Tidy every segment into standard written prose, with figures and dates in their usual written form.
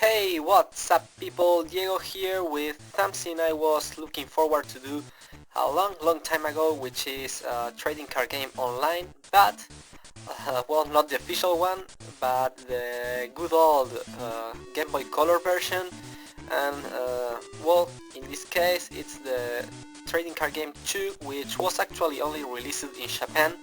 Hey, what's up people, Diego here with something I was looking forward to do a long time ago, which is a trading card game online, but, well, not the official one, but the good old GameBoy Color version, and, well, in this case it's the Trading Card Game 2, which was actually only released in Japan.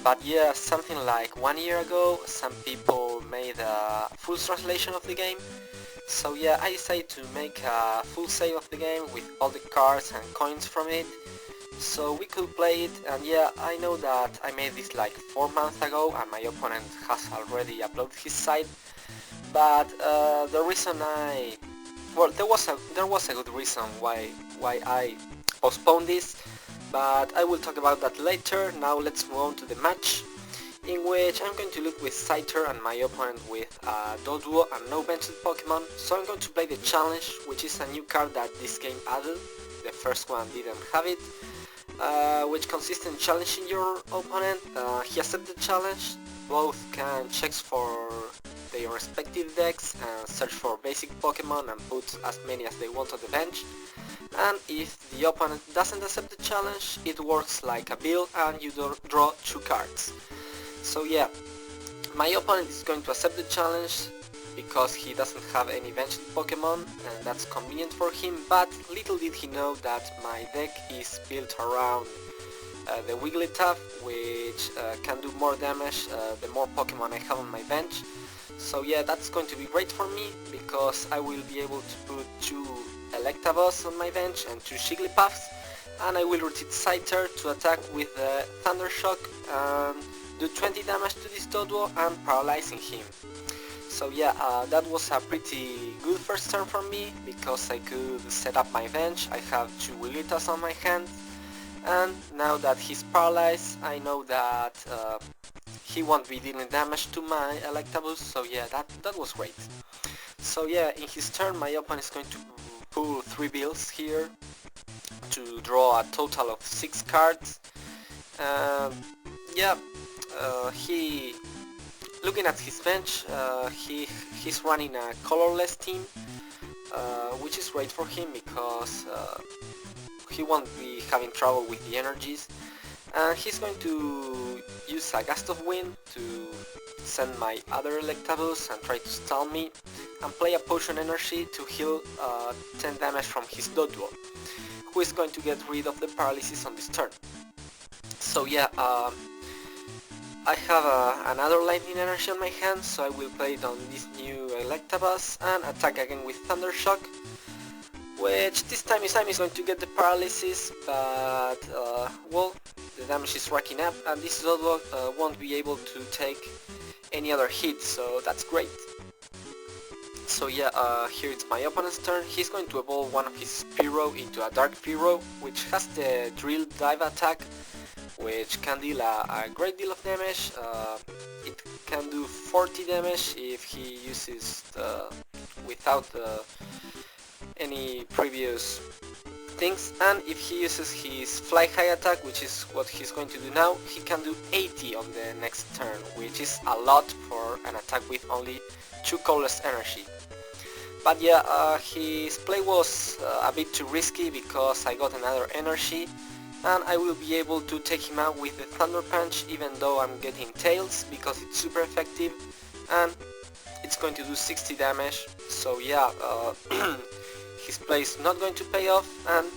But yeah, something like 1 year ago, some people made a full translation of the game. So yeah, I decided to make a full save of the game with all the cards and coins from it, so we could play it. And yeah, I know that I made this like 4 months ago and my opponent has already uploaded his site. But the reason there was a good reason why I postponed this, but I will talk about that later. Now let's move on to the match, in which I'm going to look with Scyther and my opponent with Doduo and no benched Pokemon. So I'm going to play the challenge, which is a new card that this game added. The first one didn't have it, which consists in challenging your opponent. He accepted the challenge. Both can check for their respective decks and search for basic Pokemon and put as many as they want on the bench. And if the opponent doesn't accept the challenge, it works like a build and you draw 2 cards. So yeah, my opponent is going to accept the challenge because he doesn't have any benched Pokemon, and that's convenient for him, but little did he know that my deck is built around the Wigglytuff, which can do more damage the more Pokemon I have on my bench. So yeah, that's going to be great for me because I will be able to put 2 Electabuzz on my bench and 2 Jigglypuffs, and I will rotate Scyther to attack with the Thunder Shock and do 20 damage to this Doduo and paralyzing him. So yeah, that was a pretty good first turn for me because I could set up my bench. I have 2 Wigglytuffs on my hand, and now that he's paralyzed, I know that he won't be dealing damage to my Electabuzz, so yeah, that was great. So yeah, in his turn my opponent is going to pull 3 bills here to draw a total of 6 cards. Yeah, looking at his bench, he's running a colorless team, which is great for him because he won't be having trouble with the energies. And he's going to use a gust of wind to send my other Electabuzz and try to stall me, and play a potion energy to heal 10 damage from his Doduo, who is going to get rid of the paralysis on this turn. So yeah, I have another lightning energy on my hand, so I will play it on this new Electabuzz and attack again with Thunder Shock, which this time is going to get the paralysis, but well, the damage is racking up and this Doduo won't be able to take any other hit, so that's great. So yeah, here it's my opponent's turn. He's going to evolve one of his Spearow into a Dark Spearow, which has the Drill Dive attack, which can deal a great deal of damage. It can do 40 damage if he uses without any previous things, and if he uses his Fly High attack, which is what he's going to do now, he can do 80 on the next turn, which is a lot for an attack with only 2 colorless energy. But yeah, his play was a bit too risky because I got another energy, and I will be able to take him out with the Thunder Punch, even though I'm getting Tails because it's super effective and it's going to do 60 damage. So yeah, his play is not going to pay off, and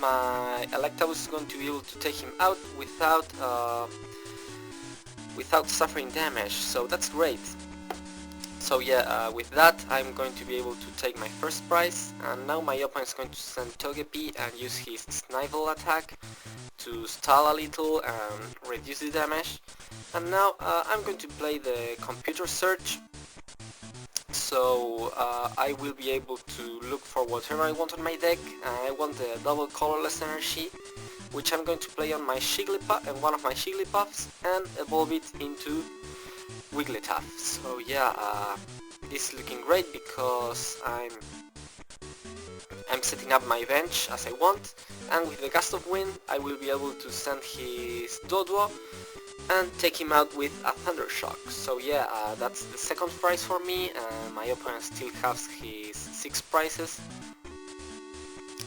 my Electabuzz is going to be able to take him out without suffering damage, so that's great. So yeah, with that I'm going to be able to take my first prize, and now my opponent is going to send Togepi and use his Snivell attack to stall a little and reduce the damage. And now I'm going to play the Computer Search, so I will be able to look for whatever I want on my deck. I want the double colorless energy, which I'm going to play on my Jigglypuff and one of my Jigglypuffs and evolve it into Wigglytuff. So yeah, this is looking great because I'm setting up my bench as I want, and with the Gust of Wind I will be able to send his Doduo and take him out with a Thunder Shock. So yeah, that's the second prize for me, and my opponent still has his 6 prizes.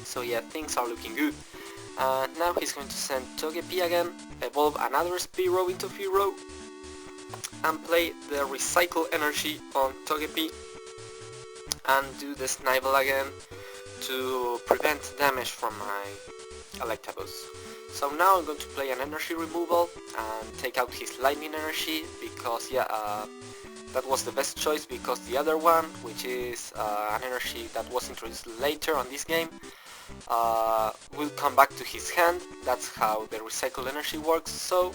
So yeah, things are looking good. Now he's going to send Togepi again, evolve another Spearow into Fearow, and play the Recycle Energy on Togepi, and do the Snivell again to prevent damage from my Electabuzz. So now I'm going to play an energy removal and take out his lightning energy, because yeah, that was the best choice, because the other one, which is an energy that was introduced later on this game, will come back to his hand. That's how the recycle energy works. So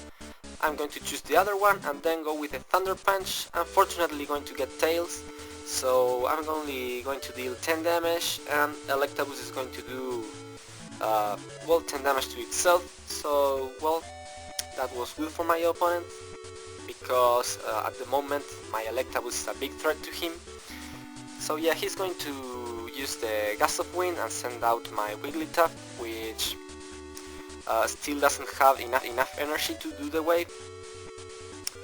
I'm going to choose the other one and then go with a Thunder Punch. Unfortunately going to get Tails, so I'm only going to deal 10 damage, and Electabuzz is going to do well, 10 damage to itself. So well, that was good for my opponent, because at the moment my Electabuzz is a big threat to him. So yeah, he's going to use the Gust of Wind and send out my Wigglytuff, which still doesn't have enough energy to do the wave.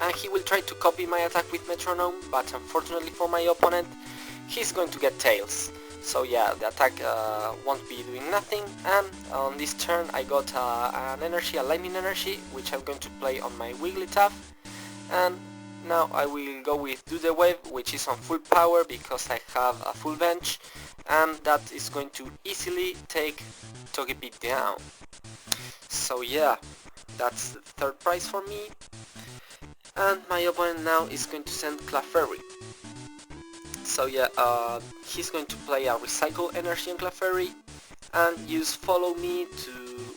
And he will try to copy my attack with Metronome, but unfortunately for my opponent, he's going to get Tails. So yeah, the attack won't be doing nothing, and on this turn I got an energy, a lightning energy, which I'm going to play on my Wigglytuff. And now I will go with Do the Wave, which is on full power because I have a full bench, and that is going to easily take Togepi down. So yeah, that's the third prize for me. And my opponent now is going to send Clefairy. So yeah, he's going to play a Recycle Energy on Clefairy and use Follow Me,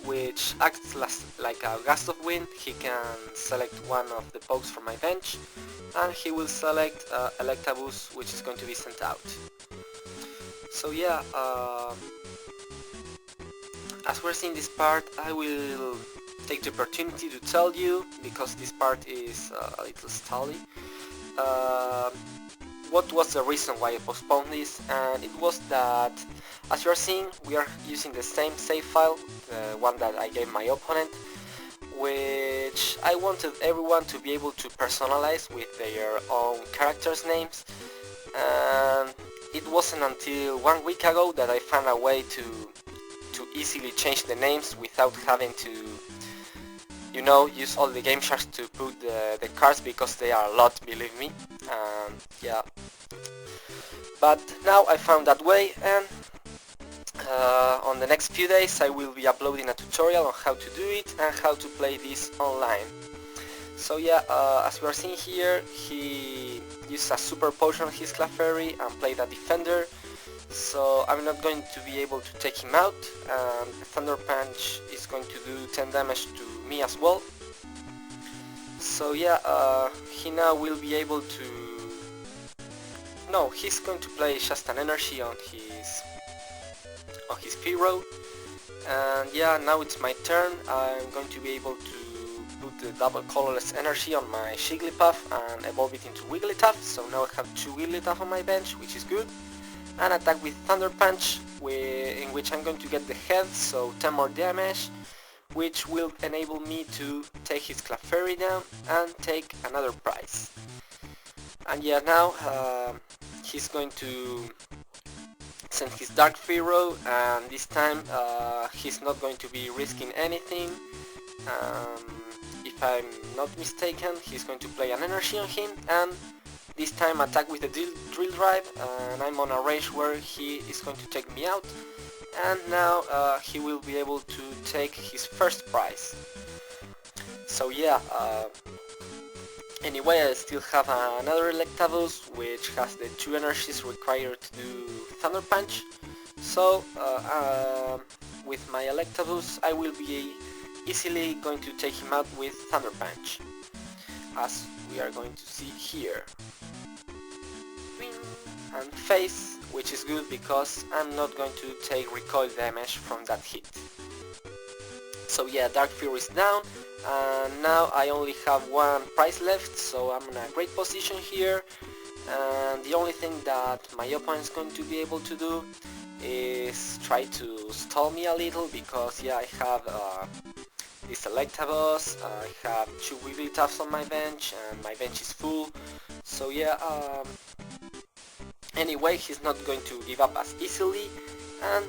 which acts like a Gust of Wind. He can select one of the pokes from my bench, and he will select Electabuzz, which is going to be sent out. So yeah, as we're seeing this part, I will take the opportunity to tell you, because this part is a little stally, what was the reason why I postponed this. And it was that, as you are seeing, we are using the same save file, the one that I gave my opponent, which I wanted everyone to be able to personalize with their own characters' names. And it wasn't until 1 week ago that I found a way to easily change the names without having to, you know, use all the game sharks to put the cards, because they are a lot, believe me. Yeah, but now I found that way, and on the next few days I will be uploading a tutorial on how to do it and how to play this online. So yeah, as we are seeing here, he used a super potion on his Clefairy and played a defender, so I'm not going to be able to take him out, and the Thunder Punch is going to do 10 damage to me as well. So yeah, he now will be able to... No, he's going to play just an energy on his Fearow. And yeah, now it's my turn. I'm going to be able to put the double colorless energy on my Jigglypuff and evolve it into Wigglytuff. So now I have 2 Wigglytuff on my bench, which is good. And attack with Thunder Punch, in which I'm going to get the head, so 10 more damage, which will enable me to take his Clefairy down and take another prize. And yeah, now he's going to send his Dark Fearow, and this time he's not going to be risking anything. If I'm not mistaken, he's going to play an energy on him, and this time attack with the Drill Drive, and I'm on a range where he is going to take me out. And now he will be able to take his first prize. So yeah, anyway, I still have another Electabuzz, which has the 2 energies required to do Thunder Punch. So with my Electabuzz I will be easily going to take him out with Thunder Punch, as we are going to see here. And face, which is good because I'm not going to take recoil damage from that hit. So yeah, Dark Fury is down, and now I only have 1 prize left, so I'm in a great position here. And the only thing that my opponent is going to be able to do is try to stall me a little, because yeah, I have these selectables. I have 2 Wigglytuffs on my bench and my bench is full. So yeah, anyway, he's not going to give up as easily, and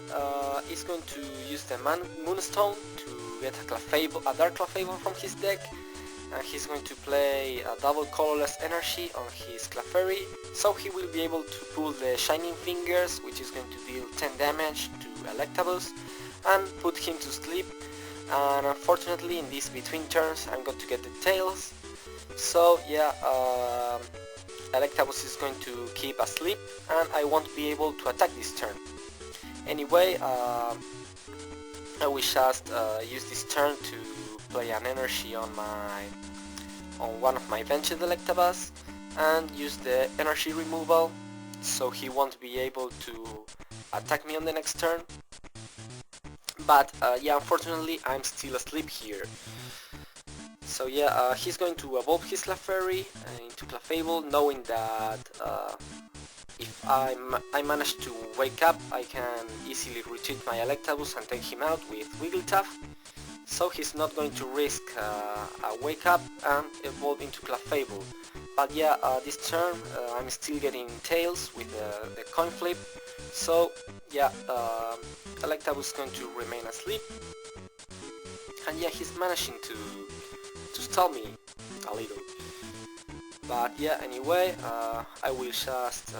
he's going to use the Moonstone to get a Dark Clefable from his deck, and he's going to play a double colorless energy on his Clefairy, so he will be able to pull the Shining Fingers, which is going to deal 10 damage to Electabuzz and put him to sleep. And unfortunately in these between turns I'm going to get the Tails, so yeah, Electabuzz is going to keep asleep and I won't be able to attack this turn. Anyway, I will just use this turn to play an energy on one of my benches Electabuzz and use the energy removal, so he won't be able to attack me on the next turn. But yeah, unfortunately I'm still asleep here. So yeah, he's going to evolve his Clefairy into Clefable, knowing that if I manage to wake up, I can easily retreat my Electabuzz and take him out with Wigglytuff. So he's not going to risk a wake up and evolve into Clefable. But yeah, this turn I'm still getting Tails with the coin flip. So yeah, Electabuzz is going to remain asleep. And yeah, he's managing to stall me a little. But yeah, anyway, I will just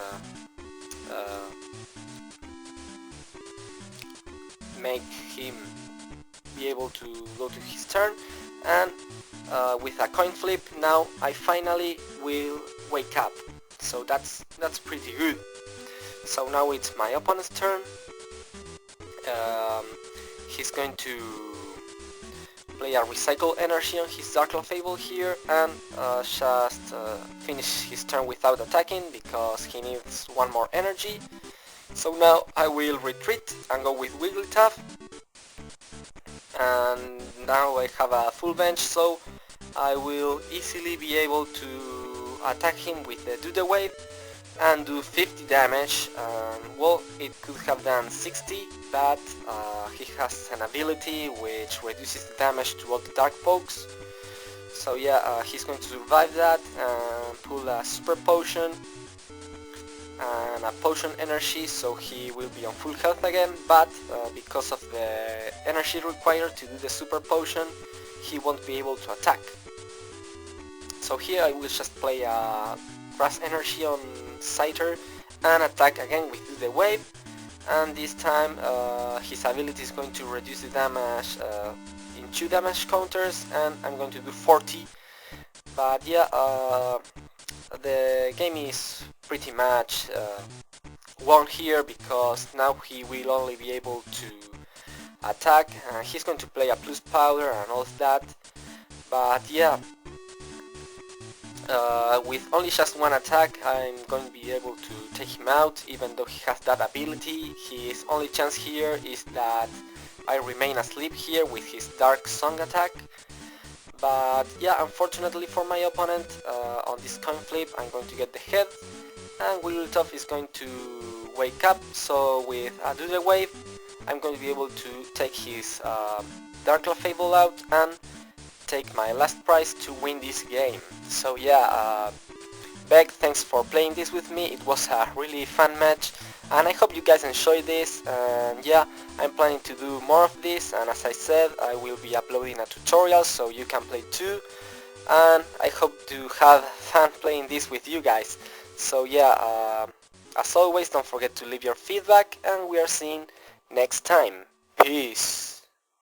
make him be able to go to his turn, and with a coin flip now I finally will wake up. So that's pretty good. So now it's my opponent's turn. He's going to play a recycle energy on his Dark Clefable here and just finish his turn without attacking because he needs one more energy. So now I will retreat and go with Wigglytuff, and now I have a full bench, so I will easily be able to attack him with the Do the Wave and do 50 damage. Well, it could have done 60, but he has an ability which reduces the damage to all the Dark Pokes. So yeah, he's going to survive that and pull a Super Potion and a Potion Energy, so he will be on full health again, but because of the energy required to do the Super Potion, he won't be able to attack. So here I will just play a Grass Energy on Scyther and attack again with Do the Wave, and this time his ability is going to reduce the damage in 2 damage counters, and I'm going to do 40. But yeah, the game is pretty much won here because now he will only be able to attack. He's going to play a Plus Powder and all of that, but yeah, with only just one attack I'm going to be able to take him out, even though he has that ability. His only chance here is that I remain asleep here with his Dark Song attack. But yeah, unfortunately for my opponent, on this coin flip I'm going to get the head, and Wigglytuff is going to wake up, so with a Do the Wave I'm going to be able to take his Dark Clefable out and take my last prize to win this game. So yeah, Beck, thanks for playing this with me. It was a really fun match and I hope you guys enjoyed this, and yeah, I'm planning to do more of this, and as I said, I will be uploading a tutorial so you can play too, and I hope to have fun playing this with you guys. So yeah, as always, don't forget to leave your feedback and we are seeing next time. Peace!